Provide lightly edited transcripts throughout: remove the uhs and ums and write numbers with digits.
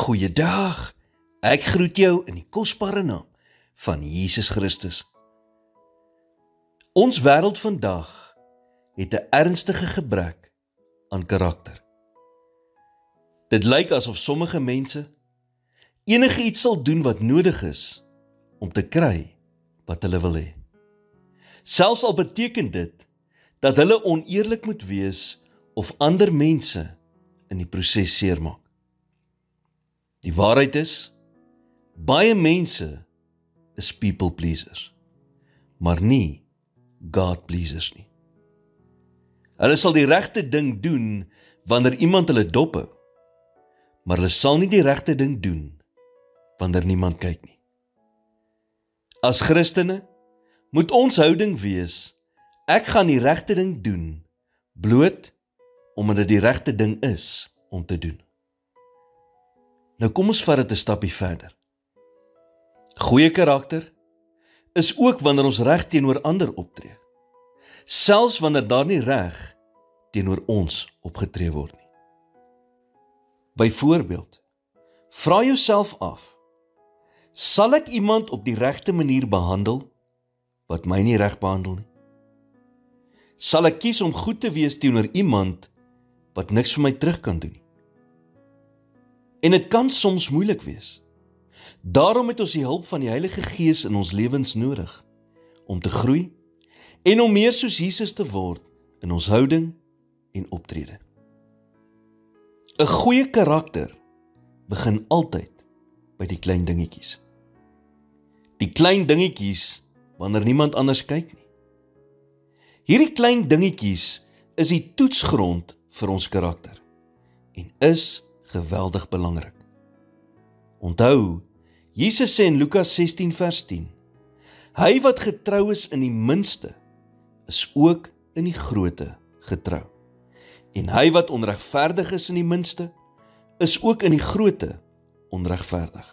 Goeiedag, ek groet jou in die kosbare naam van Jesus Christus. Ons wêreld vandag het 'n ernstige gebrek aan karakter. Dit lyk asof sommige mense enige iets sal doen wat nodig is om te kry wat hulle wil hê. Selfs al beteken dit dat hulle oneerlik moet wees of ander mense in die proses seermaak. Die waarheid is, baie mense is people pleasers, maar nie God pleasers nie. Hulle sal die regte ding doen wanneer iemand hulle dophou, maar hulle sal nie die regte ding doen wanneer niemand kyk nie. As Christene moet ons houding wees, ek gaan die regte ding doen, bloot omdat dit die regte ding is om te doen. Nou kom ons vat dit 'n stappie verder. Goeie karakter is ook wanneer ons reg teenoor ander optree, selfs wanneer daar nie reg teenoor ons opgetree word nie. Byvoorbeeld, vra jouself af, sal ek iemand op die regte manier behandel wat my nie reg behandel nie? Sal ek kies om goed te wees teenoor iemand wat niks vir my terug kan doen nie? En dit kan soms moeilik wees. Daarom het ons die hulp van die Heilige Gees in ons lewens nodig, om te groei en om meer soos Jesus te word in ons houding en optrede. 'n Goeie karakter begin altyd by die klein dingetjies. Die klein dingetjies wanneer niemand anders kyk nie. Hierdie klein dingetjies is die toetsgrond vir ons karakter en is geweldig belangrik. Onthou, Jesus sê in Lukas 16 vers 10, hy wat getrou is in die minste, is ook in die groote getrou. En hy wat onregverdig is in die minste, is ook in die groote onregverdig.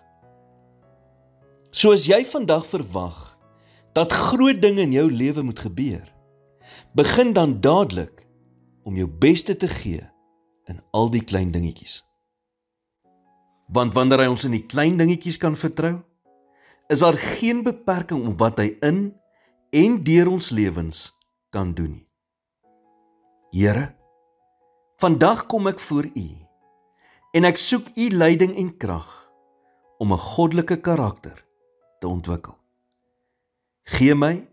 So as jy vandag verwag dat groot dinge in jou lewe moet gebeur, begin dan dadelik om jou beste te gee in al die klein dingetjies. Want wanneer hy ons in die klein dingetjies kan vertrou, is daar geen beperking om wat hy in en deur ons lewens kan doen nie. Here, vandag kom ek voor U en ek soek U leiding en krag om 'n goddelike karakter te ontwikkel. Gee my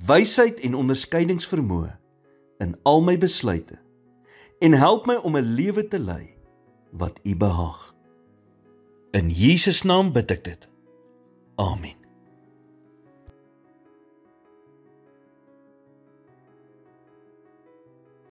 wysheid en onderskeidingsvermoë in al my besluite en help my om 'n lewe te lei wat U behaag. In Jesus naam bid ek dit. Amen.